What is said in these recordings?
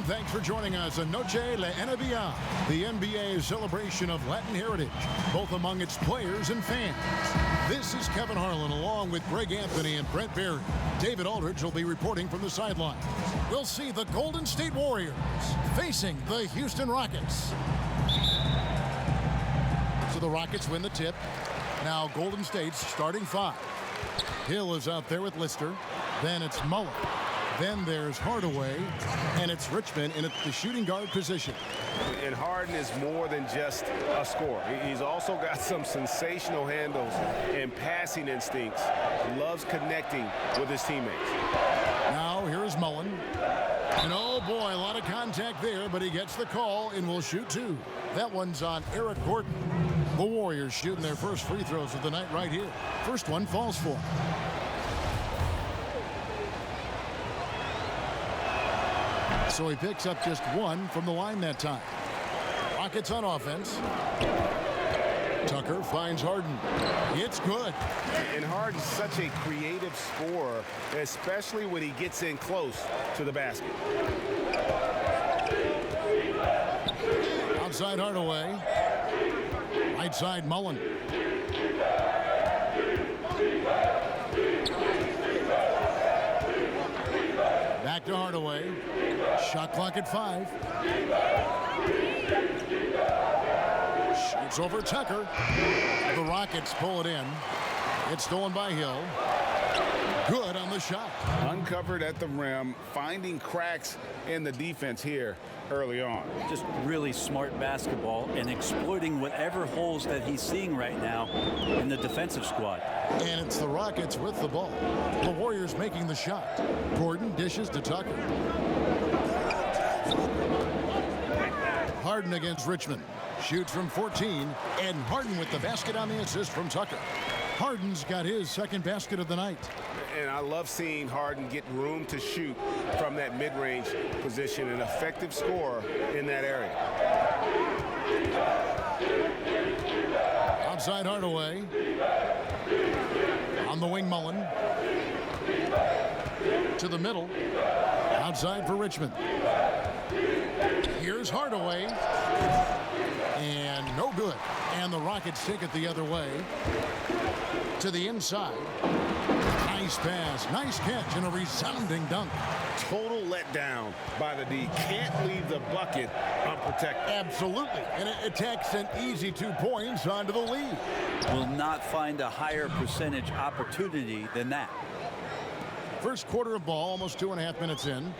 thanks for joining us on Noche La NBA, the NBA celebration of Latin heritage, both among its players and fans. This is Kevin Harlan along with Greg Anthony and Brent Barry. David Aldridge will be reporting from the sideline. We'll see the Golden State Warriors facing the Houston Rockets. So the Rockets win the tip. Now Golden State's starting five. Hill is out there with Lister. Then it's Mullen. Then there's Hardaway, and it's Richmond in the shooting guard position. And Harden is more than just a scorer. He's also got some sensational handles and passing instincts. Loves connecting with his teammates. Now here's Mullen. And oh boy, a lot of contact there, but he gets the call and will shoot two. That one's on Eric Gordon. The Warriors shooting their first free throws of the night right here. First one falls for him. So he picks up just one from the line that time. Rockets on offense. Tucker finds Harden. It's good. And Harden's such a creative scorer, especially when he gets in close to the basket. Outside Hardaway. Right side Mullen. Back to Hardaway. Shot clock at 5. Shoots over Tucker. The Rockets pull it in. It's stolen by Hill. Good on the shot. Uncovered at the rim, finding cracks in the defense here early on. Just really smart basketball and exploiting whatever holes that he's seeing right now in the defensive squad. And it's the Rockets with the ball. The Warriors making the shot. Gordon dishes to Tucker. Harden against Richmond. Shoots from 14, and Harden with the basket on the assist from Tucker. Harden's got his second basket of the night. And I love seeing Harden get room to shoot from that mid-range position, an effective scorer in that area. Outside Hardaway. On the wing, Mullen. To the middle. Outside for Richmond. Here's Hardaway. And no good. And the Rockets take it the other way. To the inside. Nice pass. Nice catch and a resounding dunk. Total letdown by the D. Can't leave the bucket unprotected. Absolutely. And it takes an easy 2 points onto the lead. Will not find a higher percentage opportunity than that. First quarter of ball, almost 2.5 minutes in.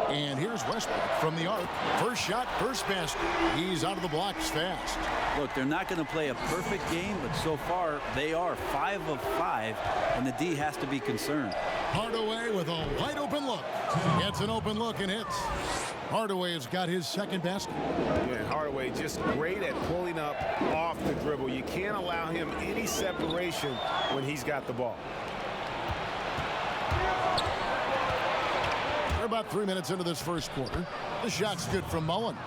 And here's Westbrook from the arc. First shot, first basket. He's out of the blocks fast. Look, they're not going to play a perfect game, but so far they are 5 of 5, and the D has to be concerned. Hardaway with a wide open look. Gets an open look and hits. Hardaway has got his second basket. Yeah, Hardaway just great at pulling up off the dribble. You can't allow him any separation when he's got the ball. We're about 3 minutes into this first quarter. The shot's good from Mullen.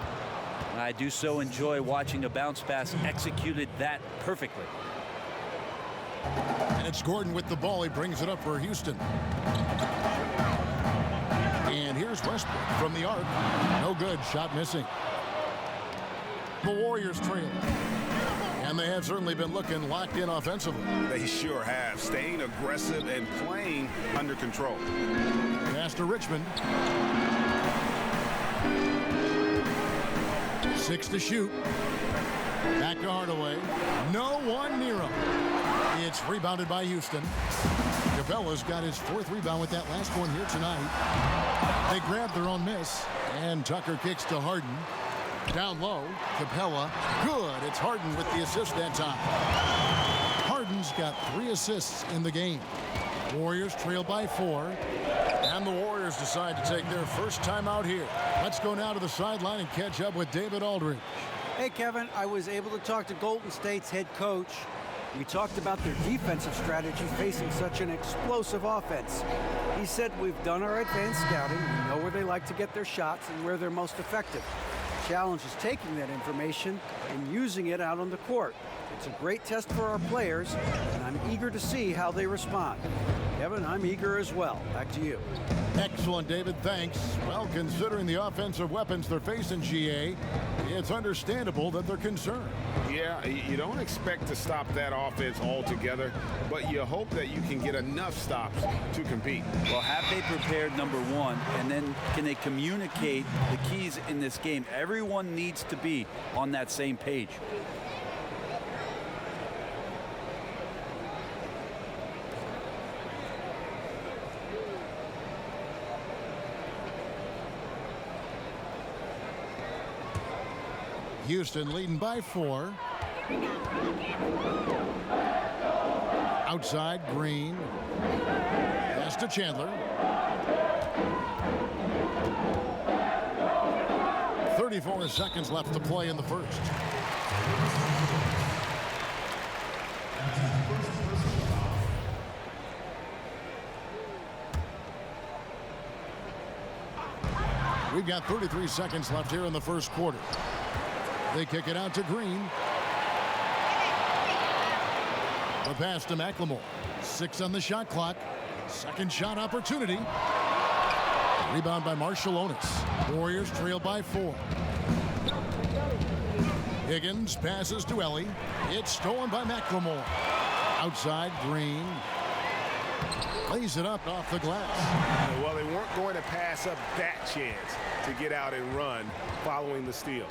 I do so enjoy watching a bounce pass executed that perfectly. And it's Gordon with the ball. He brings it up for Houston. And here's Westbrook from the arc. No good. Shot missing. The Warriors trail. And they have certainly been looking locked in offensively. They sure have. Staying aggressive and playing under control. Pass to Richmond. 6 to shoot. Back to Hardaway. No one near him. It's rebounded by Houston. Capella's got his 4th rebound with that last one here tonight. They grab their own miss. And Tucker kicks to Harden. Down low. Capella. Good. It's Harden with the assist that time. Harden's got 3 assists in the game. Warriors trail by 4. And the Warriors decide to take their first time out here. Let's go now to the sideline and catch up with David Aldridge. Hey, Kevin, I was able to talk to Golden State's head coach. We talked about their defensive strategy facing such an explosive offense. He said, we've done our advanced scouting. We know where they like to get their shots and where they're most effective. The challenge is taking that information and using it out on the court. It's a great test for our players, and I'm eager to see how they respond. Kevin, I'm eager as well. Back to you. Excellent, David. Thanks. Well, considering the offensive weapons they're facing, GA, it's understandable that they're concerned. Yeah, you don't expect to stop that offense altogether, but you hope that you can get enough stops to compete. Well, have they prepared, number one, and then can they communicate the keys in this game? Everyone needs to be on that same page. Houston leading by 4. Outside, Green. Pass to Chandler. 34 seconds left to play in the first. We've got 33 seconds left here in the first quarter. They kick it out to Green. The pass to McLemore. 6 on the shot clock. Second shot opportunity. Rebound by Marciulionis. Warriors trail by 4. Higgins passes to Ellie. It's stolen by McLemore. Outside, Green. Lays it up off the glass. Well, they weren't going to pass up that chance to get out and run following the steal.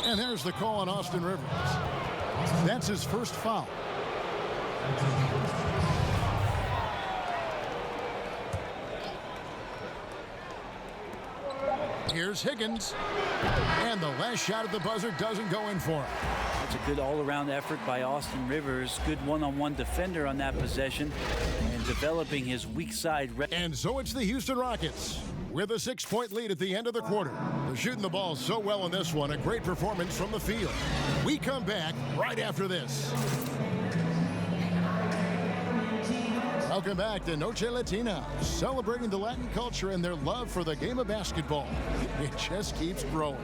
And there's the call on Austin Rivers. That's his first foul. Here's Higgins. And the last shot at the buzzer doesn't go in for him. That's a good all-around effort by Austin Rivers. Good one-on-one defender on that possession and developing his weak side. And so it's the Houston Rockets with a 6-point lead at the end of the quarter. They're shooting the ball so well in this one. A great performance from the field. We come back right after this. Welcome back to Noche Latina, celebrating the Latin culture and their love for the game of basketball. It just keeps growing.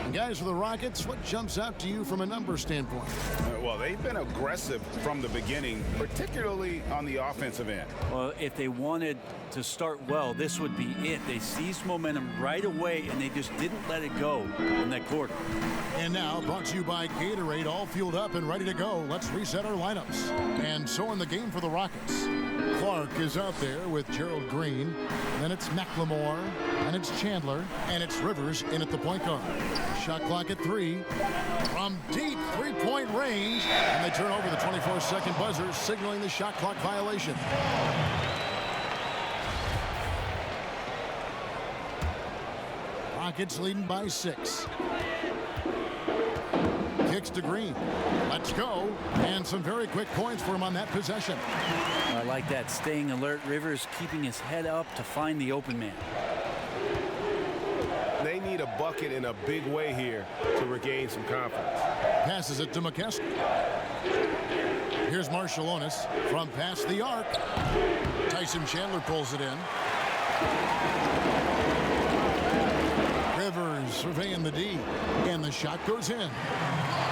And guys, for the Rockets, what jumps out to you from a number standpoint? Well, they've been aggressive from the beginning, particularly on the offensive end. Well, if they wanted to start well, this would be it. They seized momentum right away, and they just didn't let it go in that quarter. And now, brought to you by Gatorade, all fueled up and ready to go. Let's reset our lineups. And so in the game for the Rockets, Clark is out there with Gerald Green. Then it's McLemore, and it's Chandler, and it's Rivers in at the point guard. Shot clock at 3. From deep three-point range, and they turn over the 24-second buzzer, signaling the shot clock violation. Rockets leading by 6. Kicks to Green. Let's go. And some very quick points for him on that possession. I like that. Staying alert. Rivers keeping his head up to find the open man. They need a bucket in a big way here to regain some confidence. Passes it to McKesson. Here's Marciulionis from past the arc. Tyson Chandler pulls it in. Rivers surveying the D. And the shot goes in.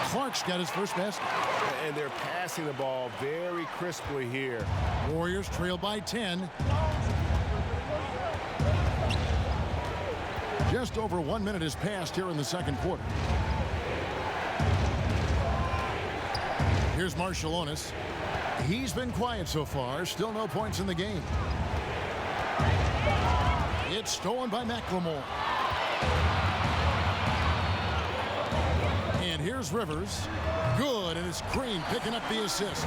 Clark's got his first basket. And they're passing the ball very crisply here. Warriors trail by 10. Just over 1 minute has passed here in the second quarter. Here's Marciulionis. He's been quiet so far. Still no points in the game. It's stolen by McLemore. And here's Rivers. Good, and it's Green picking up the assist.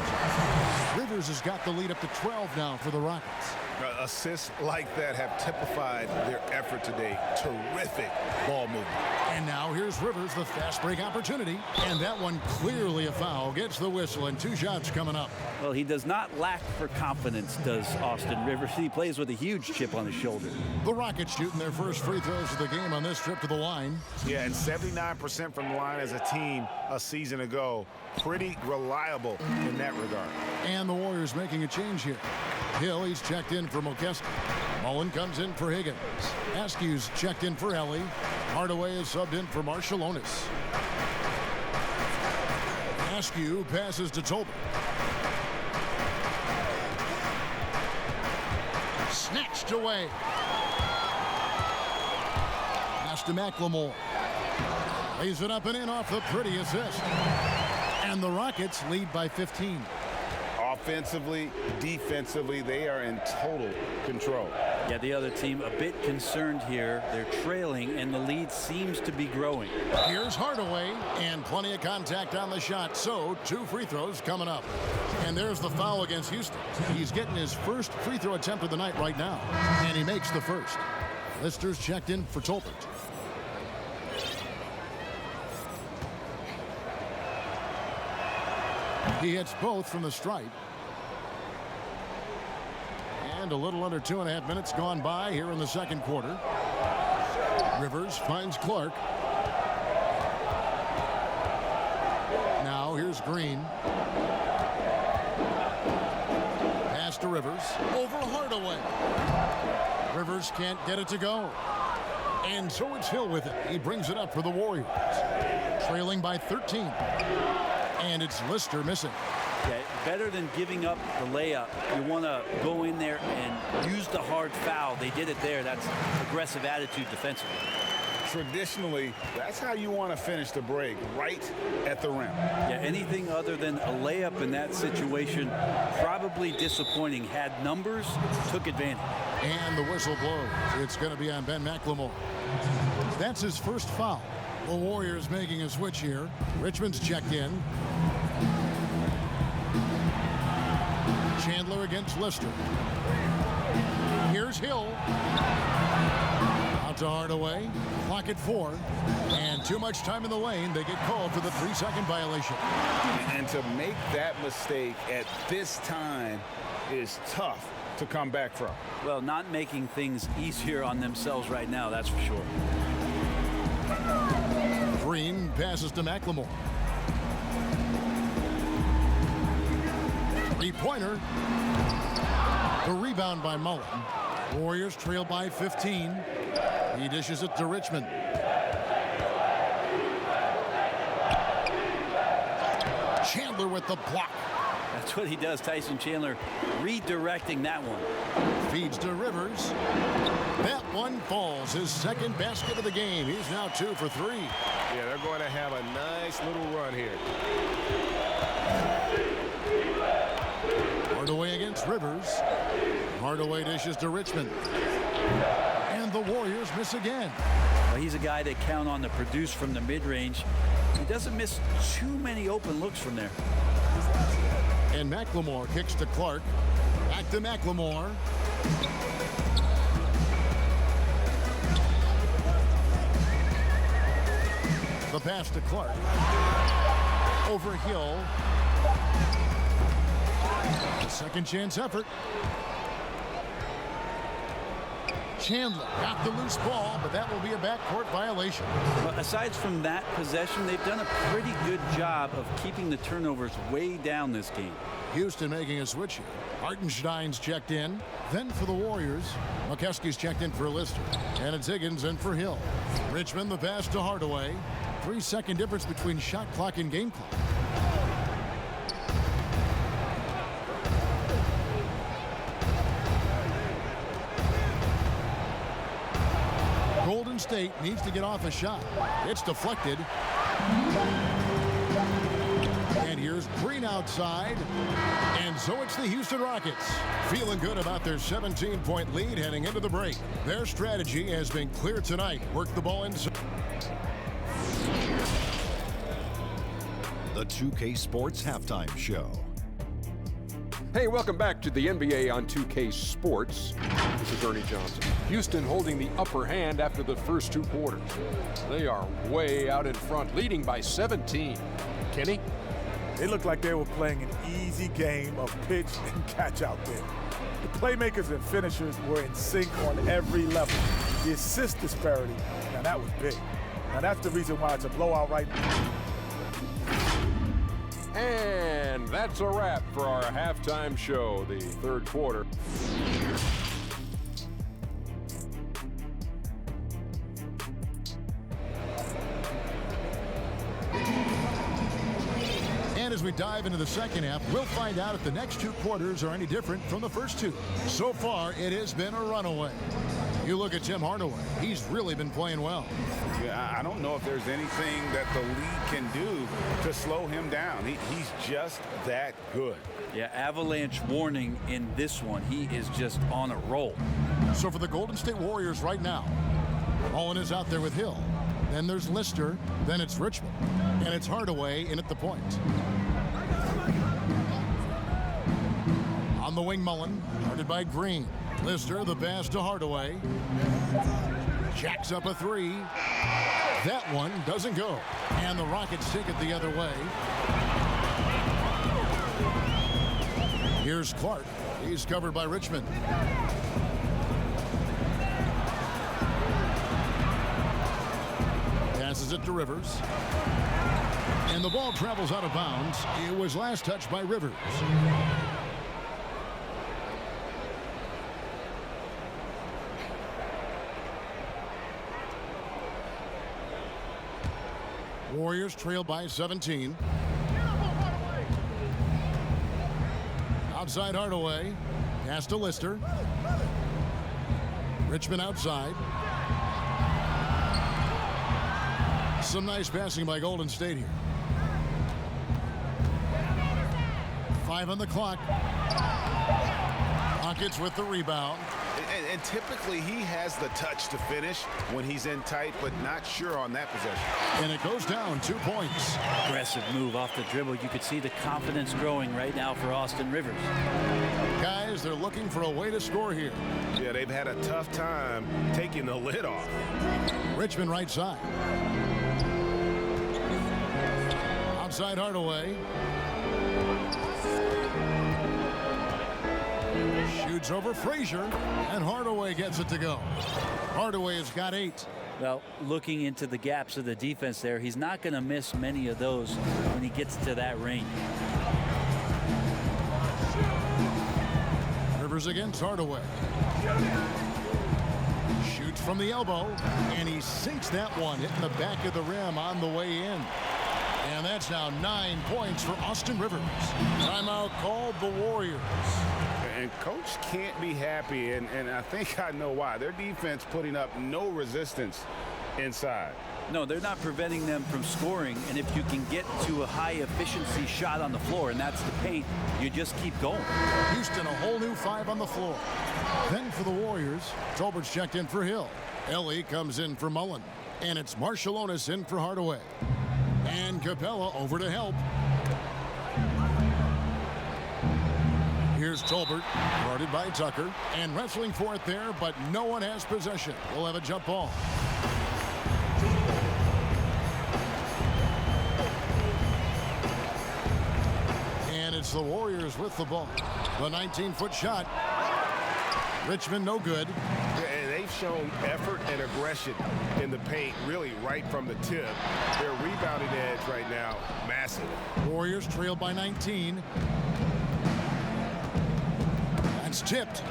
Rivers has got the lead up to 12 now for the Rockets. Assists like that have typified their effort today. Terrific ball movement. And now here's Rivers, the fast break opportunity. And that one clearly a foul. Gets the whistle, and 2 shots coming up. Well, he does not lack for confidence, does Austin Rivers. He plays with a huge chip on his shoulder. The Rockets shooting their first free throws of the game on this trip to the line. Yeah, and 79% from the line as a team a season ago. Pretty reliable in that regard. And the Warriors making a change here. Hill, he's checked in for McKesson. Mullen comes in for Higgins. Askew's checked in for Ellie. Hardaway is subbed in for Marciulionis. Askew passes to Tolbert. snatched away. Pass to McLemore. Lays it up and in off the pretty assist. And the Rockets lead by 15. Offensively, defensively, they are in total control. Yeah, the other team a bit concerned here. They're trailing, and the lead seems to be growing. Here's Hardaway, and plenty of contact on the shot. So, 2 free throws coming up. And there's the foul against Houston. He's getting his first free throw attempt of the night right now. And he makes the first. Lister's checked in for Tolbert. He hits both from the stripe. And a little under 2.5 minutes gone by here in the second quarter. Rivers finds Clark. Now here's Green. Pass to Rivers. Over Hardaway. Rivers can't get it to go. And so it's Hill with it. He brings it up for the Warriors. Trailing by 13. And it's Lister missing. Yeah, better than giving up the layup. You want to go in there and use the hard foul. They did it there. That's aggressive attitude defensively. Traditionally, that's how you want to finish the break, right at the rim. Yeah, anything other than a layup in that situation, probably disappointing. Had numbers, took advantage. And the whistle blows. It's going to be on Ben McLemore. That's his first foul. The Warriors making a switch here. Richmond's checked in. Chandler against Lister. Here's Hill. Out to Hardaway. Clock at 4. And too much time in the lane. They get called for the 3-second violation. And to make that mistake at this time is tough to come back from. Well, not making things easier on themselves right now, that's for sure. Green passes to McLemore. Three-pointer. The rebound by Mullen. Warriors trail by 15. He dishes it to Richmond. Chandler with the block. That's what he does, Tyson Chandler, redirecting that one. Feeds to Rivers. That one falls. His second basket of the game. He's now 2 for 3. Yeah, they're going to have a nice little run here. Hardaway against Rivers. Hardaway dishes to Richmond. And the Warriors miss again. Well, he's a guy they count on to produce from the mid-range. He doesn't miss too many open looks from there. And McLemore kicks to Clark. Back to McLemore. The pass to Clark. Over Hill. A second chance effort. Chandler got the loose ball, but that will be a backcourt violation. But aside from that possession, they've done a pretty good job of keeping the turnovers way down this game. Houston making a switch here. Hartenstein's checked in. Then for the Warriors, McKeskey's checked in for Lister. And it's Higgins in for Hill. Richmond the pass to Hardaway. 3-second difference between shot clock and game clock. Golden State needs to get off a shot. It's deflected. And here's Green outside. And so it's the Houston Rockets. Feeling good about their 17-point lead heading into the break. Their strategy has been clear tonight. Work the ball inside. The 2K Sports Halftime Show. Hey, welcome back to the NBA on 2K Sports. This is Ernie Johnson. Houston holding the upper hand after the first 2 quarters. They are way out in front, leading by 17. Kenny? They looked like they were playing an easy game of pitch and catch out there. The playmakers and finishers were in sync on every level. The assist disparity, now that was big. Now that's the reason why it's a blowout right now. And that's a wrap for our halftime show, the third quarter. And as we dive into the second half, we'll find out if the next two quarters are any different from the first two. So far, it has been a runaway. You look at Tim Hardaway. He's really been playing well. Yeah, I don't know if there's anything that the league can do to slow him down. He's just that good. Yeah, avalanche warning in this one. He is just on a roll. So for the Golden State Warriors right now, Mullen is out there with Hill. Then there's Lister. Then it's Richmond. And it's Hardaway in at the point. On the wing, Mullen, guarded by Green. Lister, the pass to Hardaway. Jacks up a three. That one doesn't go. And the Rockets take it the other way. Here's Clark. He's covered by Richmond. Passes it to Rivers. And the ball travels out of bounds. It was last touched by Rivers. Warriors trail by 17. Outside Hardaway. Pass to Lister. Richmond outside. Some nice passing by Golden State here. 5 on the clock. Rockets with the rebound. And typically he has the touch to finish when he's in tight, but not sure on that possession. And it goes down 2 points. Aggressive move off the dribble. You could see the confidence growing right now for Austin Rivers. Guys, they're looking for a way to score here. Yeah, they've had a tough time taking the lid off. Richmond right side. Outside Hardaway. Shoots over Frazier, and Hardaway gets it to go. Hardaway has got 8. Well, looking into the gaps of the defense there, he's not going to miss many of those when he gets to that range. Rivers against Hardaway. Shoots from the elbow, and he sinks that one, hitting the back of the rim on the way in. And that's now 9 points for Austin Rivers. Timeout called the Warriors. And coach can't be happy, and I think I know why. Their defense putting up no resistance inside. No, they're not preventing them from scoring, and if you can get to a high efficiency shot on the floor, and that's the paint, you just keep going. Houston, a whole new 5 on the floor. Then for the Warriors, Tolbert's checked in for Hill. Ellie comes in for Mullen, and it's Marshallonis in for Hardaway. And Capella over to help. Here's Tolbert, guarded by Tucker, and wrestling for it there, but no one has possession. We'll have a jump ball. And it's the Warriors with the ball. The 19-foot shot. Richmond no good. And they've shown effort and aggression in the paint, really right from the tip. Their rebounding edge right now, massive. Warriors trail by 19. That's tipped.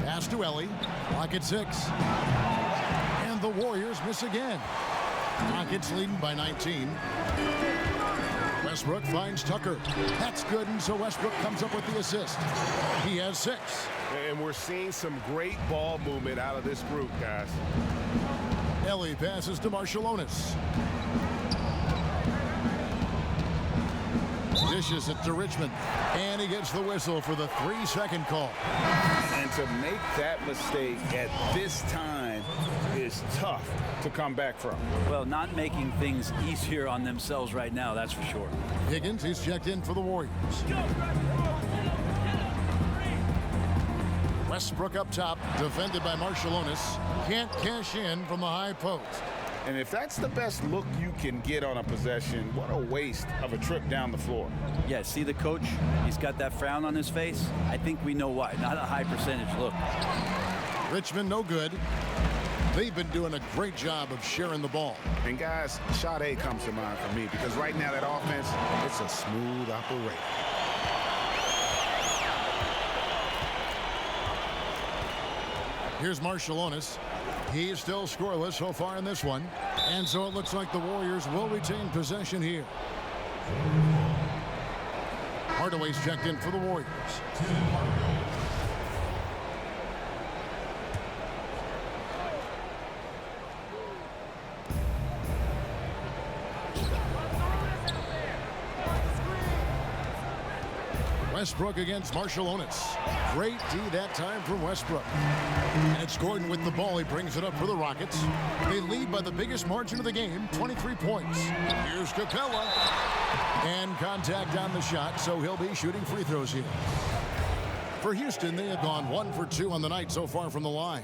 Pass to Ellie. Clock at 6. And the Warriors miss again. Rockets leading by 19. Westbrook finds Tucker. That's good, and so Westbrook comes up with the assist. He has 6. And we're seeing some great ball movement out of this group, guys. Ellie passes to Marshallonis. Dishes it to Richmond. And he gets the whistle for the 3-second call. And to make that mistake at this time is tough to come back from. Well, not making things easier on themselves right now, that's for sure. Higgins, he's checked in for the Warriors. Westbrook up top, defended by Marshallonis. Can't cash in from the high post. And if that's the best look you can get on a possession, what a waste of a trip down the floor. Yeah, see the coach? He's got that frown on his face. I think we know why. Not a high percentage look. Richmond no good. They've been doing a great job of sharing the ball. And guys, shot A comes to mind for me because right now that offense, it's a smooth operation. Here's Marshallonis. He's still scoreless so far in this one. And so it looks like the Warriors will retain possession here. Hardaway's checked in for the Warriors. Westbrook against Marshallonis. Great D that time from Westbrook. And it's Gordon with the ball. He brings it up for the Rockets. They lead by the biggest margin of the game, 23 points. Here's Capella. And contact on the shot, so he'll be shooting free throws here. For Houston, they have gone 1 for 2 on the night so far from the line.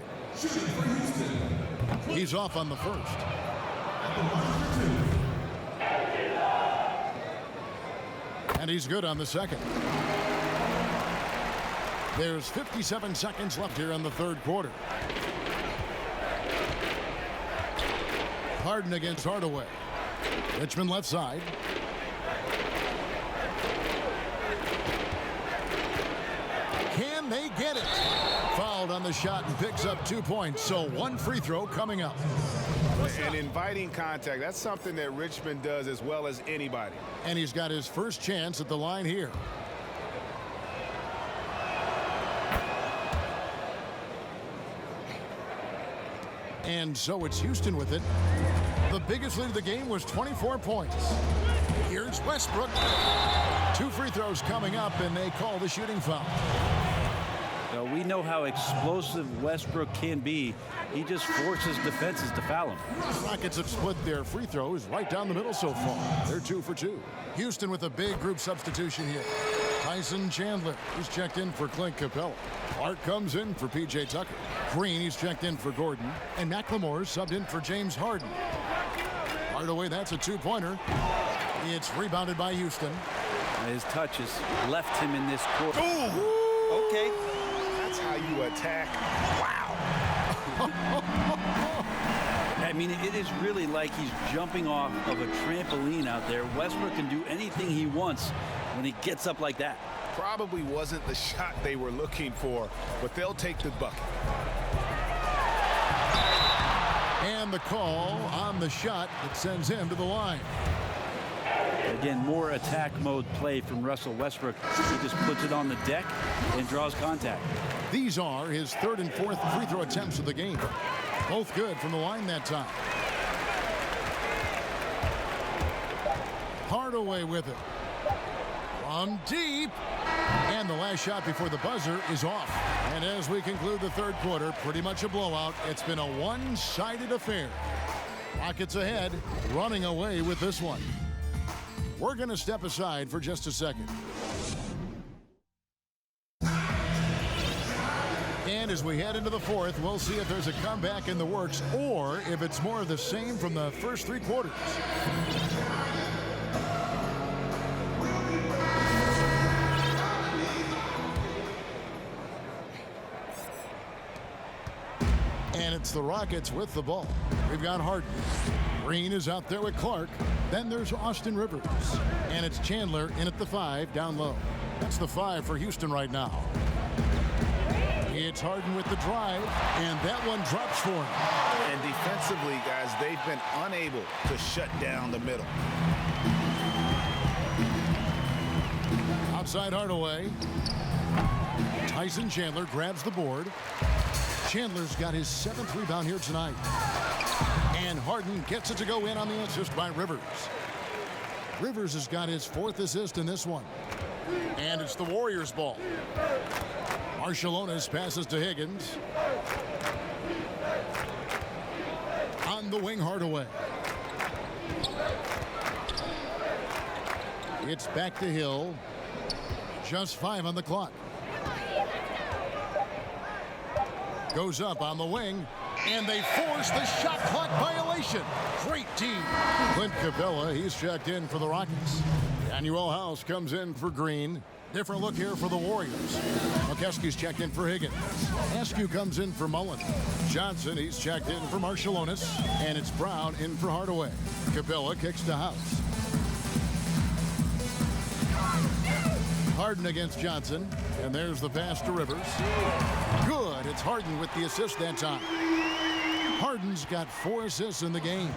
He's off on the first. And he's good on the second. There's 57 seconds left here in the third quarter. Harden against Hardaway. Richmond left side. Can they get it? Fouled on the shot and picks up 2 points. So 1 free throw coming up. And inviting contact, that's something that Richmond does as well as anybody. And he's got his first chance at the line here. And so it's Houston with it. The biggest lead of the game was 24 points. Here's Westbrook. 2 free throws coming up, and they call the shooting foul. So we know how explosive Westbrook can be. He just forces defenses to foul him. Rockets have split their free throws right down the middle so far. They're 2 for 2. Houston with a big group substitution here. Tyson Chandler, he's checked in for Clint Capella. Clark comes in for P.J. Tucker. Green, he's checked in for Gordon. And McLemore's subbed in for James Harden. Hardaway, that's a 2-pointer. It's rebounded by Houston. His touch has left him in this quarter. Ooh. Okay. That's how you attack. Wow. I mean, it is really like he's jumping off of a trampoline out there. Westbrook can do anything he wants when he gets up like that. Probably wasn't the shot they were looking for, but they'll take the bucket. And the call on the shot that sends him to the line. Again, more attack mode play from Russell Westbrook. He just puts it on the deck and draws contact. These are his 3rd and 4th free throw attempts of the game. Both good from the line that time. Hardaway with it. From deep. And the last shot before the buzzer is off. And as we conclude the third quarter, pretty much a blowout. It's been a one-sided affair. Rockets ahead, running away with this one. We're going to step aside for just a second. And as we head into the fourth, we'll see if there's a comeback in the works or if it's more of the same from the first 3 quarters. And it's the Rockets with the ball. We've got Harden. Green is out there with Clark. Then there's Austin Rivers. And it's Chandler in at the 5 down low. That's the 5 for Houston right now. It's Harden with the drive, and that one drops for him. And defensively, guys, they've been unable to shut down the middle. Outside Hardaway. Tyson Chandler grabs the board. Chandler's got his 7th rebound here tonight. And Harden gets it to go in on the assist by Rivers. Rivers has got his 4th assist in this one. And it's the Warriors' ball. Marshallonis passes to Higgins. On the wing, Hardaway. It's back to Hill. Just 5 on the clock. Goes up on the wing, and they force the shot clock violation. Great team. Clint Capella, he's checked in for the Rockets. Daniel House comes in for Green. Different look here for the Warriors. McKeskey's checked in for Higgins. Askew comes in for Mullen. Johnson, he's checked in for Marshallonis. And it's Brown in for Hardaway. Capella kicks to House. Harden against Johnson. And there's the pass to Rivers. Good. It's Harden with the assist that time. Harden's got 4 assists in the game.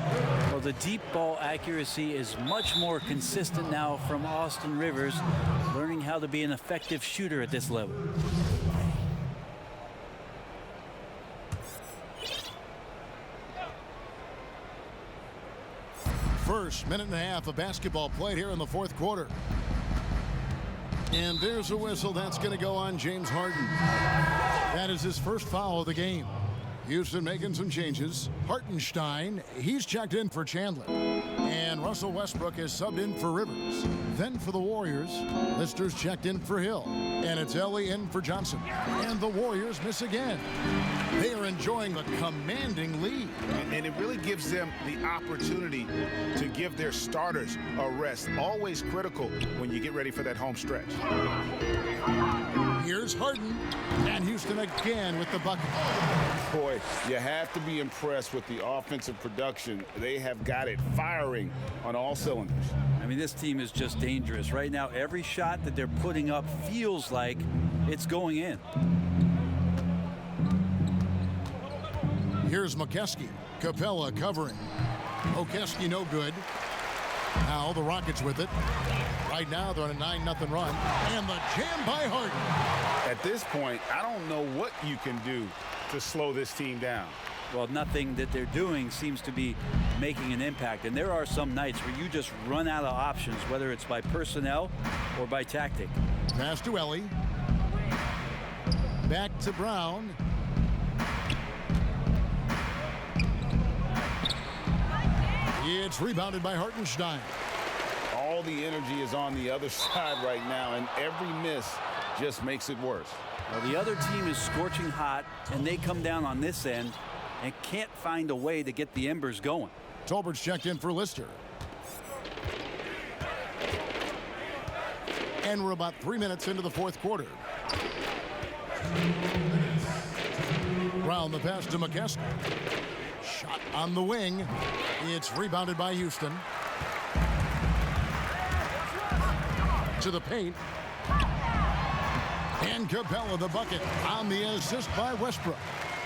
Well, the deep ball accuracy is much more consistent now from Austin Rivers, learning how to be an effective shooter at this level. First minute and a half of basketball played here in the fourth quarter. And there's a whistle that's going to go on James Harden. That is his first foul of the game. Houston making some changes. Hartenstein, he's checked in for Chandler. And Russell Westbrook is subbed in for Rivers. Then for the Warriors, Lister's checked in for Hill. And it's Ellie in for Johnson. And the Warriors miss again. They are enjoying a commanding lead. And it really gives them the opportunity to give their starters a rest. Always critical when you get ready for that home stretch. Here's Harden. And Houston again with the bucket. Boy, you have to be impressed with the offensive production. They have got it firing on all cylinders. I mean, this team is just dangerous. Right now, every shot that they're putting up feels like it's going in. Here's McKeskey. Capella covering. Okeski no good. Now the Rockets with it. Right now they're on a 9-0 run. And the jam by Harden. At this point, I don't know what you can do to slow this team down. Well, nothing that they're doing seems to be making an impact. And there are some nights where you just run out of options, whether it's by personnel or by tactic. Pass to Ellie. Back to Brown. It's rebounded by Hartenstein. All the energy is on the other side right now, and every miss just makes it worse. Well, the other team is scorching hot, and they come down on this end and can't find a way to get the embers going. Tolbert's checked in for Lister. And we're about 3 minutes into the fourth quarter. Brown the pass to McKeskey. Shot on the wing. It's rebounded by Houston. To the paint. And Capella the bucket on the assist by Westbrook.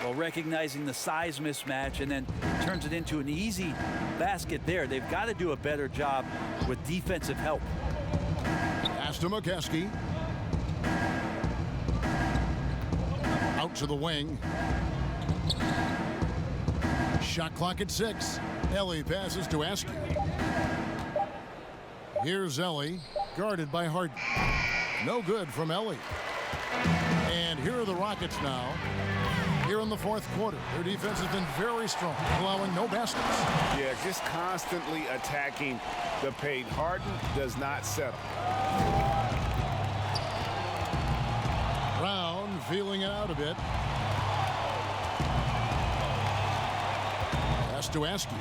Well, recognizing the size mismatch and then turns it into an easy basket there. They've got to do a better job with defensive help. Pass to McKeskey. Out to the wing. Shot clock at 6. Ellie passes to Askew. Here's Ellie, guarded by Harden. No good from Ellie. And here are the Rockets now. Here in the fourth quarter, their defense has been very strong, allowing no baskets. Yeah, just constantly attacking the paint. Harden does not settle. Brown feeling it out a bit. Pass to Askew.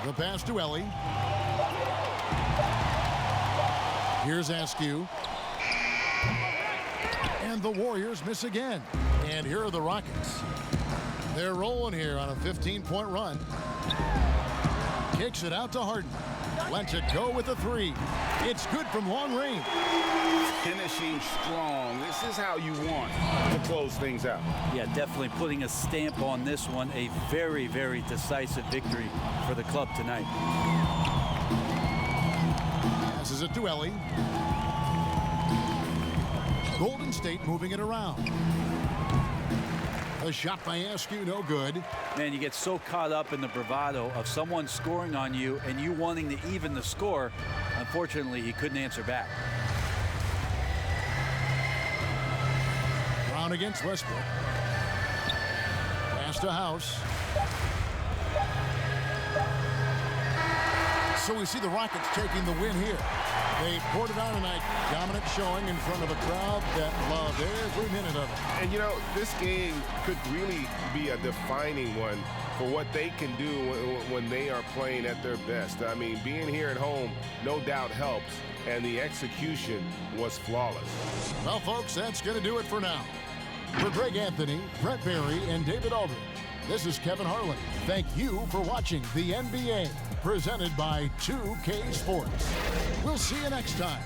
The pass to Ellie. Here's Askew. And the Warriors miss again. And here are the Rockets. They're rolling here on a 15-point run. Kicks it out to Harden. Lets it go with a 3. It's good from long range. Finishing strong. This is how you want to close things out. Yeah, definitely putting a stamp on this one. A very, very decisive victory for the club tonight. Passes it to Ellie. Golden State moving it around. A shot by Askew, no good. Man, you get so caught up in the bravado of someone scoring on you and you wanting to even the score. Unfortunately, he couldn't answer back. Brown against Westbrook. Pass to House. So we see the Rockets taking the win here. They poured it on tonight. Dominant showing in front of a crowd that loved every minute of it. And, you know, this game could really be a defining one for what they can do when they are playing at their best. I mean, being here at home no doubt helps, and the execution was flawless. Well, folks, that's going to do it for now. For Greg Anthony, Brett Berry, and David Aldridge, This is Kevin Harlan. Thank you for watching the NBA, presented by 2K Sports. We'll see you next time